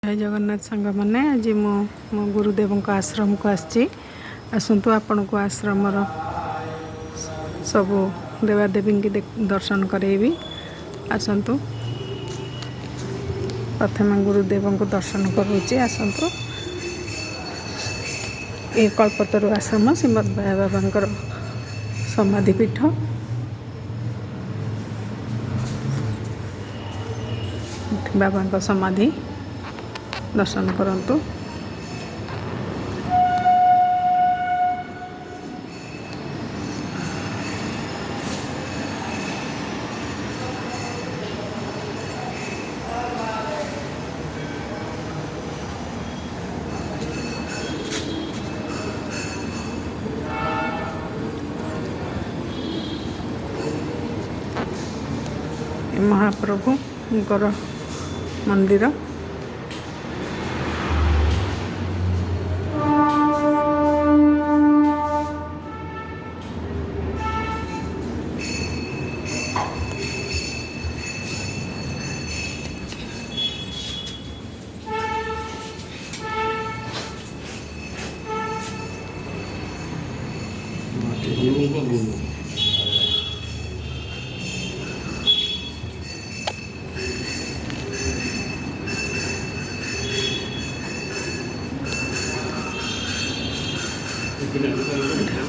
जय जगन्नाथ सांग मैंने आज मो गुरुदेव आश्रम को आसतु आपण को आश्रम सब देवादेवी की दर्शन करेबी आसतु। प्रथम गुरुदेव को दर्शन करुच्ची आसतु। ये कल्पतरु आश्रम श्रीमद बाबा समाधिपीठ। बाबा समाधि दर्शन करंतु। महाप्रभु मंदिर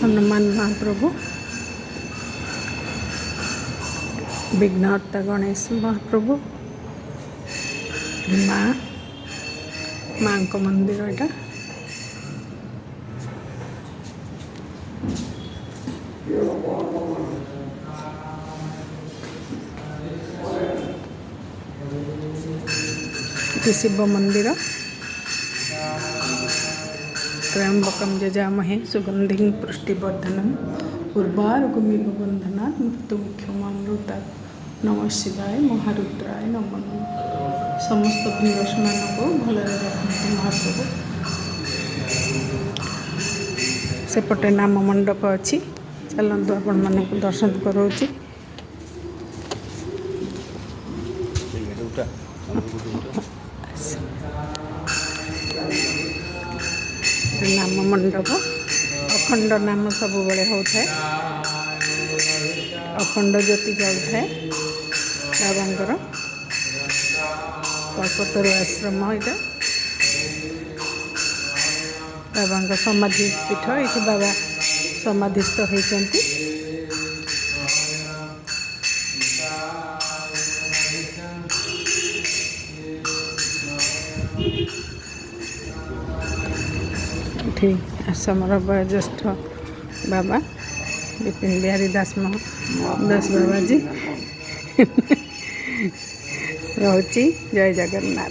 हनुमान महाप्रभु, विघ्नहर्ता गणेश महाप्रभु, माँ को मंदिर एटा। शिव मंदिर। त्र्यंबकं यजामहे सुगंधिं पुष्टिवर्धनम् उर्वारुकमिव बन्धनात् मृत्युमुख्यमामृतात्। नमः शिवाय महारुद्राय नमः नमः। समस्त भिन्नस्मान को भले रखते महाप्रभु। सेपटे नाम मंडप अच्छी, चलतु आपण मानक दर्शन करोची। नाम मंडप अखंड नाम सब बड़े होता है। अखंड ज्योति जाए बाबांकर कल्पतरु आश्रम। यहाँ बाबा समाधि पीठ। ये बाबा समाधिस्थ होती। आश्रमर वयोज्येष्ठ बाबा विपिन बिहारी दास बाबाजी रोची। जय जगन्नाथ।